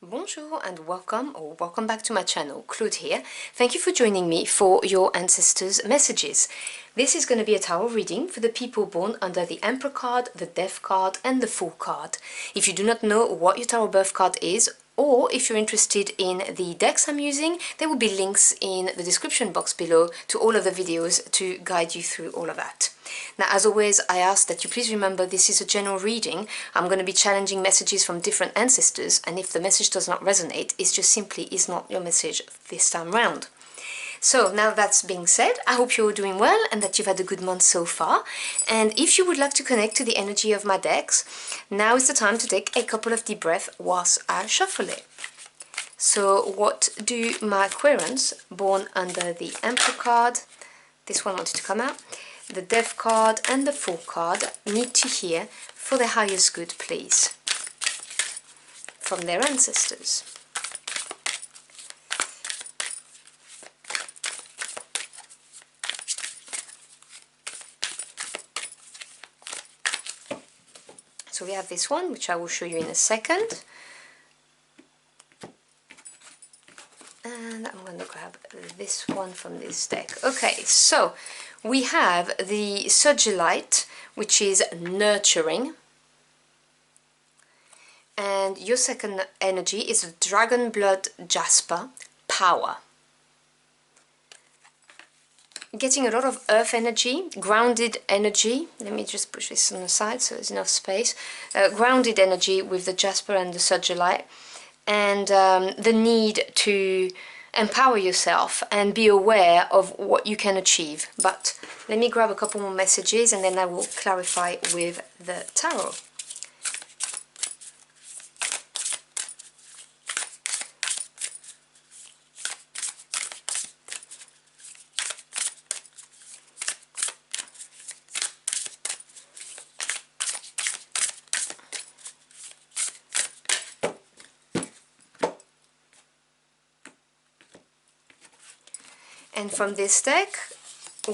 Bonjour and welcome back to my channel. Claude here. Thank you for joining me for your ancestors' messages. This is going to be a tarot reading for the people born under the Emperor card, the Death card and the Fool card. If you do not know what your tarot birth card is, or if you're interested in the decks I'm using, there will be links in the description box below to all of the videos to guide you through all of that. Now, as always, I ask that you please remember this is a general reading. I'm going to be challenging messages from different ancestors, and if the message does not resonate, it just simply is not your message this time round. So now that's being said, I hope you're doing well and that you've had a good month so far. And if you would like to connect to the energy of my decks, now is the time to take a couple of deep breaths whilst I shuffle it. So what do my Aquarians born under the Emperor card, this one wanted to come out, the Death card and the Fool card need to hear for their highest good, please, from their ancestors? So we have this one, which I will show you in a second. And I'm going to grab this one from this deck. Okay, so we have the Sugilite, which is nurturing. And your second energy is Dragon Blood Jasper, power. Getting a lot of earth energy, grounded energy. Let me just push this on the side so there's enough space. Grounded energy with the Jasper and the Sugilite, and the need to empower yourself and be aware of what you can achieve. But let me grab a couple more messages and then I will clarify with the tarot. And from this deck,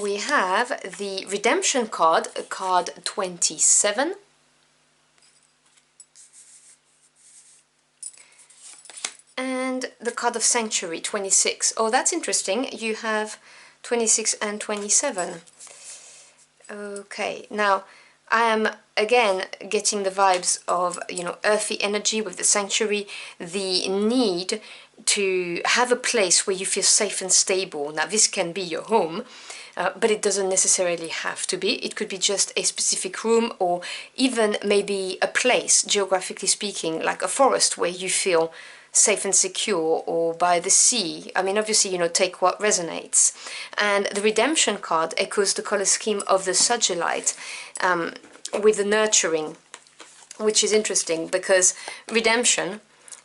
we have the Redemption card, card 27. And the card of Sanctuary, 26. Oh, that's interesting. You have 26 and 27. Okay, now I am again getting the vibes of, earthy energy with the Sanctuary, the need to have a place where you feel safe and stable. Now this can be your home, but it doesn't necessarily have to be. It could be just a specific room, or even maybe a place, geographically speaking, like a forest where you feel safe and secure, or by the sea. I mean, obviously, take what resonates. And the Redemption card echoes the color scheme of the Sugilite, with the nurturing, which is interesting because redemption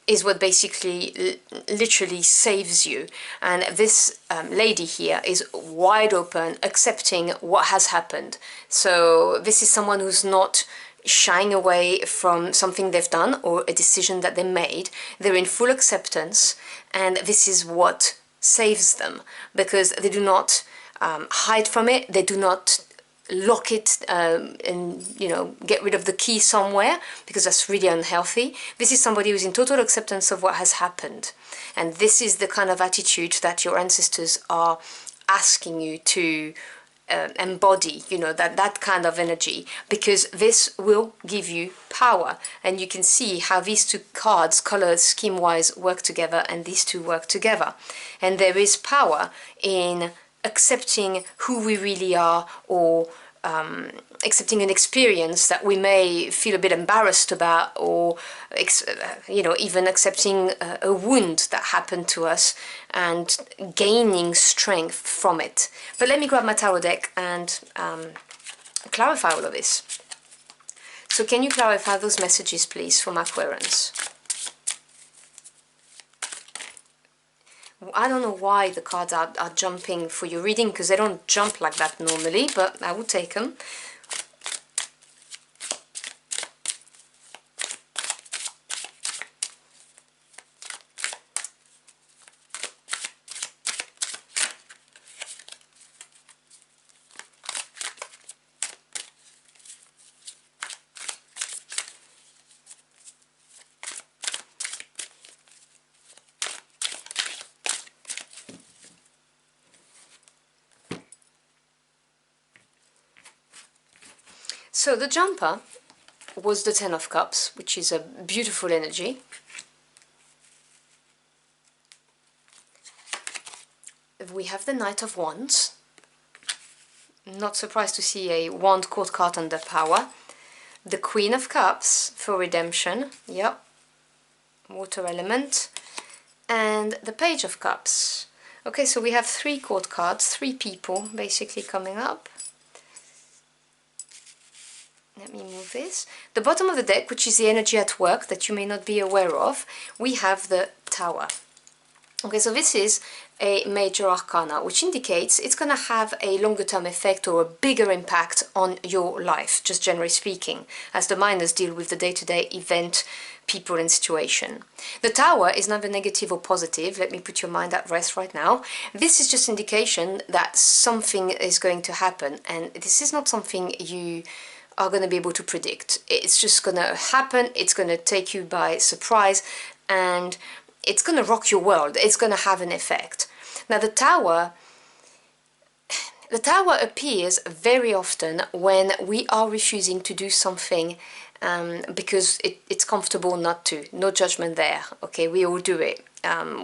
is what basically literally saves you. And this lady here is wide open, accepting what has happened. So this is someone who's not shying away from something they've done or a decision that they made. They're in full acceptance, and this is what saves them, because they do not hide from it. They do not lock it and get rid of the key somewhere, because that's really unhealthy. This is somebody who's in total acceptance of what has happened, and this is the kind of attitude that your ancestors are asking you to embody, that kind of energy, because this will give you power. And you can see how these two cards, color scheme wise, work together, and these two work together. And there is power in accepting who we really are, or accepting an experience that we may feel a bit embarrassed about, or even accepting a wound that happened to us and gaining strength from it. But let me grab my tarot deck and clarify all of this. So can you clarify those messages, please, for my Aquarians? I don't know why the cards are jumping for your reading, because they don't jump like that normally, but I will take them. So the jumper was the Ten of Cups, which is a beautiful energy. We have the Knight of Wands. Not surprised to see a Wand court card under power. The Queen of Cups for redemption, yep, water element. And the Page of Cups. Okay, so we have 3 court cards, 3 people basically coming up. Let me move this. The bottom of the deck, which is the energy at work that you may not be aware of, we have the Tower. Okay, so this is a major arcana, which indicates it's going to have a longer term effect or a bigger impact on your life, just generally speaking, as the minors deal with the day-to-day event, people and situation. The Tower is neither negative or positive. Let me put your mind at rest right now. This is just indication that something is going to happen, and this is not something you are going to be able to predict. It's just going to happen, it's going to take you by surprise, and it's going to rock your world. It's going to have an effect. Now the Tower appears very often when we are refusing to do something because it's comfortable not to. No judgment there. Okay, we all do it.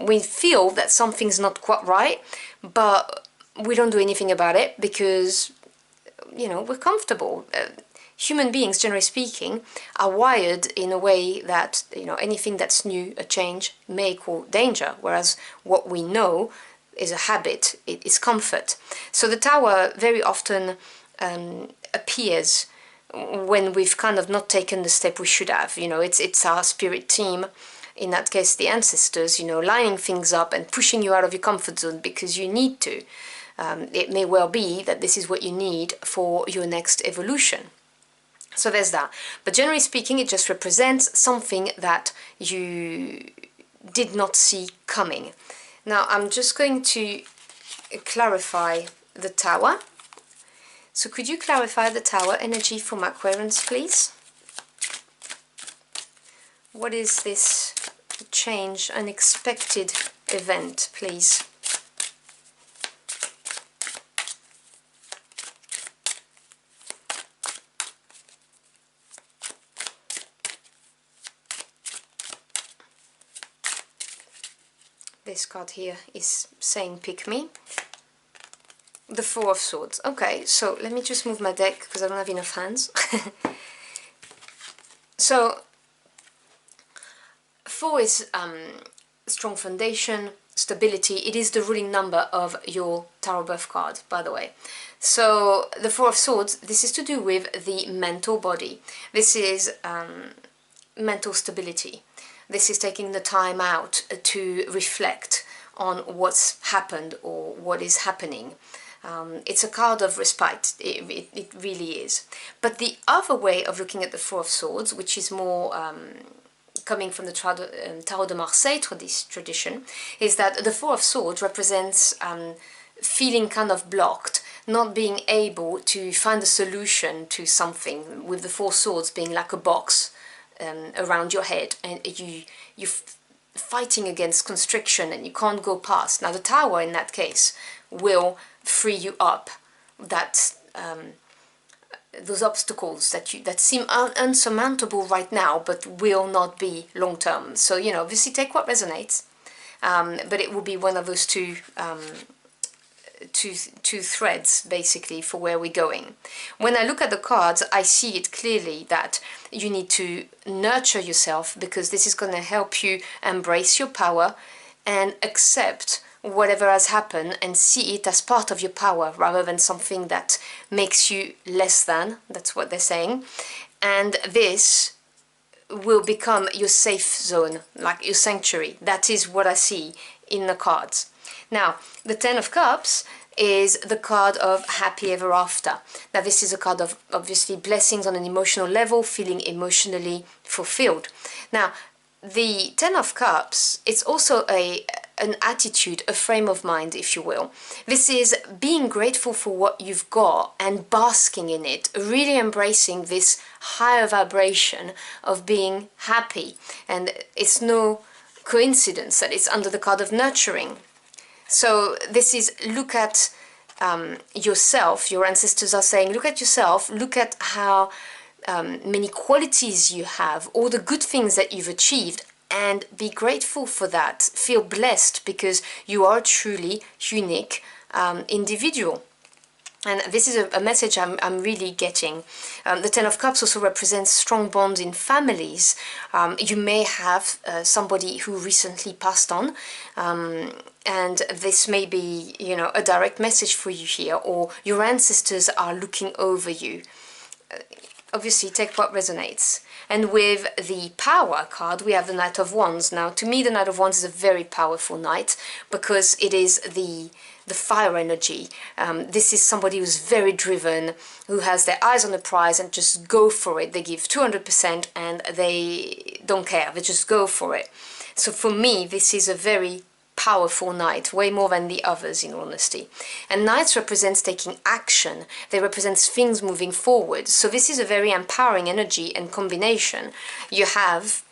We feel that something's not quite right, but we don't do anything about it because, you know, we're comfortable. Human beings, generally speaking, are wired in a way that, you know, anything that's new, a change, may cause danger, whereas what we know is a habit, it is comfort. So the Tower very often appears when we've kind of not taken the step we should have. You know, it's our spirit team, in that case the ancestors, you know, lining things up and pushing you out of your comfort zone because you need to. It may well be that this is what you need for your next evolution. So there's that. But generally speaking, it just represents something that you did not see coming. Now I'm just going to clarify the Tower. So could you clarify the Tower energy for my Aquarians, please? What is this change, unexpected event, please? This card here is saying pick me. The Four of Swords. Okay, so let me just move my deck because I don't have enough hands. So 4 is strong foundation, stability. It is the ruling number of your tarot birth card, by the way. So the Four of Swords, this is to do with the mental body. This is mental stability. This is taking the time out to reflect on what's happened or what is happening. It's a card of respite, it really is. But the other way of looking at the Four of Swords, which is more coming from the Tarot de Marseille tradition, is that the Four of Swords represents feeling kind of blocked, not being able to find a solution to something, with the Four Swords being like a box around your head, and you're fighting against constriction and you can't go past. Now the Tower in that case will free you up, that those obstacles that seem unsurmountable right now but will not be long term. So, you know, obviously take what resonates, but it will be one of those two threads basically for where we're going. When I look at the cards, I see it clearly that you need to nurture yourself, because this is going to help you embrace your power and accept whatever has happened and see it as part of your power rather than something that makes you less than. That's what they're saying. And this will become your safe zone, like your sanctuary. That is what I see in the cards. Now, the Ten of Cups is the card of happy ever after. Now, this is a card of obviously blessings on an emotional level, feeling emotionally fulfilled. Now, the Ten of Cups, it's also an attitude, a frame of mind, if you will. This is being grateful for what you've got and basking in it, really embracing this higher vibration of being happy. And it's no coincidence that it's under the card of nurturing. So this is look at yourself. Your ancestors are saying, look at yourself, look at how many qualities you have, all the good things that you've achieved, and be grateful for that. Feel blessed because you are truly unique individual. And this is a message I'm really getting. The Ten of Cups also represents strong bonds in families. You may have somebody who recently passed on, and this may be, you know, a direct message for you here, or your ancestors are looking over you. Obviously, take what resonates. And with the Power card, we have the Knight of Wands. Now, to me, the Knight of Wands is a very powerful knight because it is the fire energy. This is somebody who's very driven, who has their eyes on the prize and just go for it. They give 200% and they don't care. They just go for it. So for me, this is a very powerful knight, way more than the others, in honesty. And knights represents taking action. They represent things moving forward. So this is a very empowering energy and combination. You have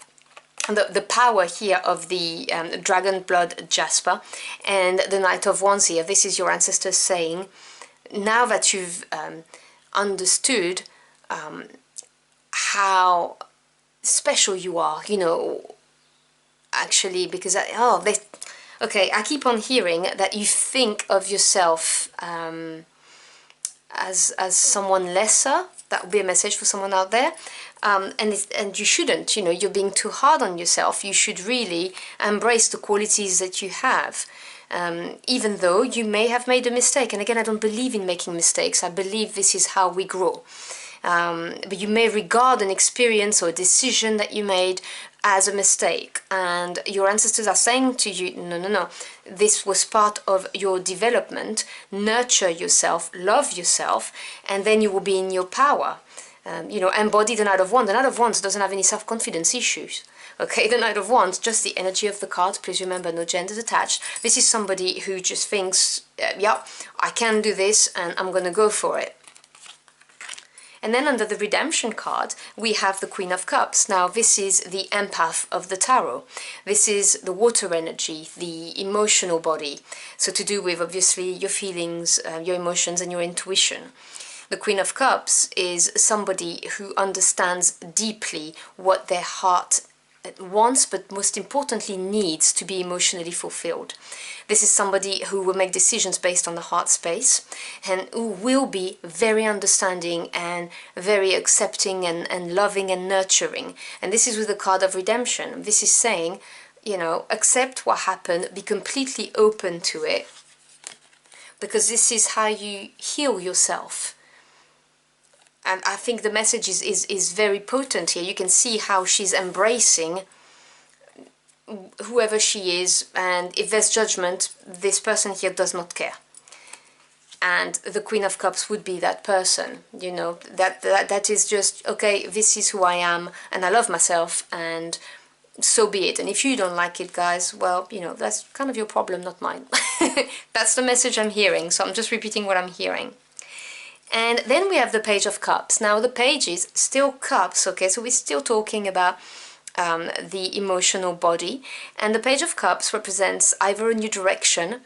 the power here of the dragon blood jasper and the Knight of Wands here. This is your ancestors saying, now that you've understood how special you are, you know, actually, because okay, I keep on hearing that you think of yourself as someone lesser. That would be a message for someone out there. And you shouldn't, you know, you're being too hard on yourself. You should really embrace the qualities that you have, even though you may have made a mistake. And again, I don't believe in making mistakes. I believe this is how we grow. But you may regard an experience or a decision that you made as a mistake, and your ancestors are saying to you, no, this was part of your development. Nurture yourself, love yourself, and then you will be in your power. You know, embody the Knight of Wands. The Knight of Wands doesn't have any self-confidence issues. Okay, the Knight of Wands, just the energy of the card. Please remember, no genders attached. This is somebody who just thinks, yeah, I can do this and I'm going to go for it. And then under the Redemption card, we have the Queen of Cups. Now, this is the empath of the tarot. This is the water energy, the emotional body. So to do with, obviously, your feelings, your emotions and your intuition. The Queen of Cups is somebody who understands deeply what their heart wants, but most importantly needs to be emotionally fulfilled. This is somebody who will make decisions based on the heart space and who will be very understanding and very accepting and loving and nurturing. And this is with the card of Redemption. This is saying, you know, accept what happened, be completely open to it, because this is how you heal yourself. And I think the message is very potent here. You can see how she's embracing whoever she is, and if there's judgment, this person here does not care. And the Queen of Cups would be that person, you know, that is just, okay, this is who I am, and I love myself, and so be it. And if you don't like it, guys, well, you know, that's kind of your problem, not mine. That's the message I'm hearing, so I'm just repeating what I'm hearing. And then we have the Page of Cups. Now, the page is still cups, okay, so we're still talking about the emotional body, and the Page of Cups represents either a new direction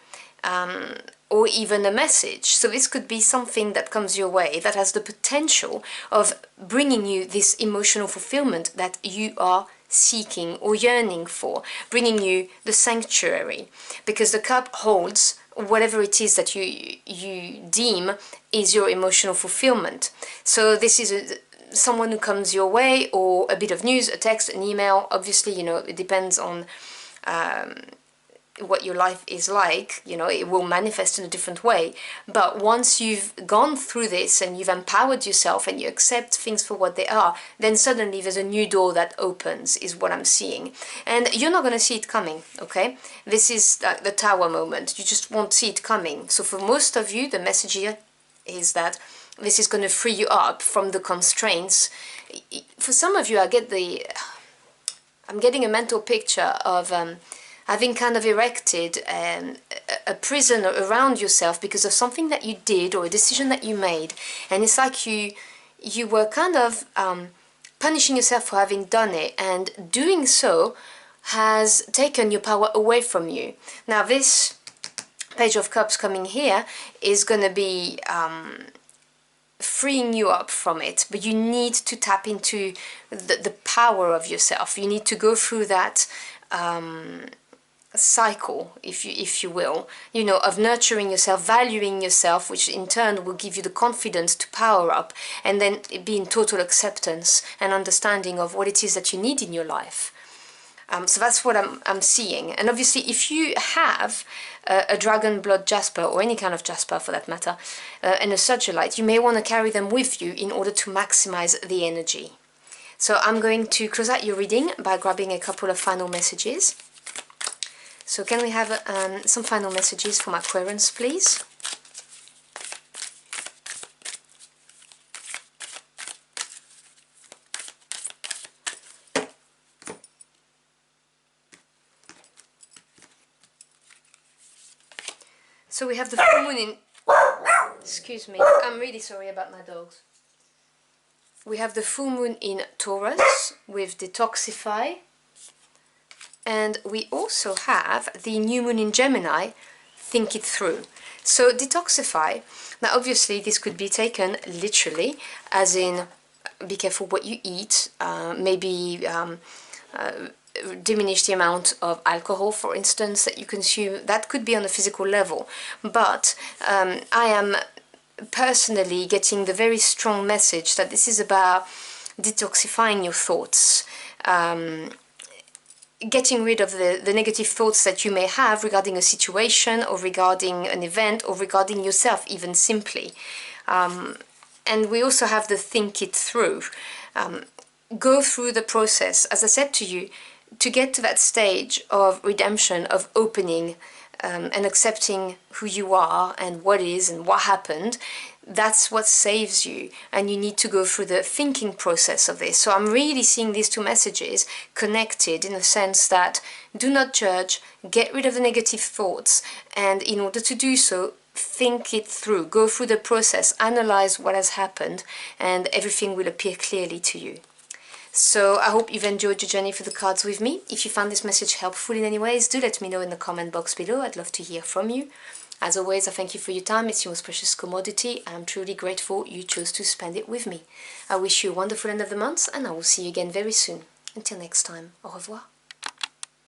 or even a message. So this could be something that comes your way that has the potential of bringing you this emotional fulfillment that you are seeking or yearning for, bringing you the sanctuary, because the cup holds whatever it is that you deem is your emotional fulfillment. So this is someone who comes your way, or a bit of news, a text, an email. Obviously, you know, it depends on what your life is like, you know, it will manifest in a different way. But once you've gone through this and you've empowered yourself and you accept things for what they are, then suddenly there's a new door that opens, is what I'm seeing. And you're not going to see it coming, okay? This is the Tower moment. You just won't see it coming. So for most of you, the message here is that this is going to free you up from the constraints. For some of you, I'm getting a mental picture of having kind of erected a prison around yourself because of something that you did or a decision that you made. And it's like you were kind of punishing yourself for having done it, and doing so has taken your power away from you. Now this Page of Cups coming here is going to be freeing you up from it, but you need to tap into the power of yourself. You need to go through that cycle, if you will, you know, of nurturing yourself, valuing yourself, which in turn will give you the confidence to power up, and then be in total acceptance and understanding of what it is that you need in your life. So that's what I'm seeing. And obviously, if you have a dragon blood jasper, or any kind of jasper for that matter, and a sodalite, you may want to carry them with you in order to maximize the energy. So I'm going to close out your reading by grabbing a couple of final messages. So can we have some final messages from Aquarians, please? So we have the full moon in... Excuse me, I'm really sorry about my dogs. We have the full moon in Taurus with Detoxify. And we also have the new moon in Gemini, Think It Through. So Detoxify, now obviously this could be taken literally, as in be careful what you eat, maybe diminish the amount of alcohol, for instance, that you consume. That could be on a physical level, but I am personally getting the very strong message that this is about detoxifying your thoughts, getting rid of the negative thoughts that you may have regarding a situation, or regarding an event, or regarding yourself, even simply. And we also have the think it through. Go through the process, as I said to you, to get to that stage of redemption, of opening, and accepting who you are and what is and what happened. That's what saves you, and you need to go through the thinking process of this. So I'm really seeing these two messages connected, in the sense that do not judge, get rid of the negative thoughts, and in order to do so, think it through, go through the process, analyze what has happened, and everything will appear clearly to you. So I hope you've enjoyed your journey for the cards with me. If you found this message helpful in any ways, do let me know in the comment box below. I'd love to hear from you. As always, I thank you for your time. It's your most precious commodity. I'm truly grateful you chose to spend it with me. I wish you a wonderful end of the month, and I will see you again very soon. Until next time, au revoir.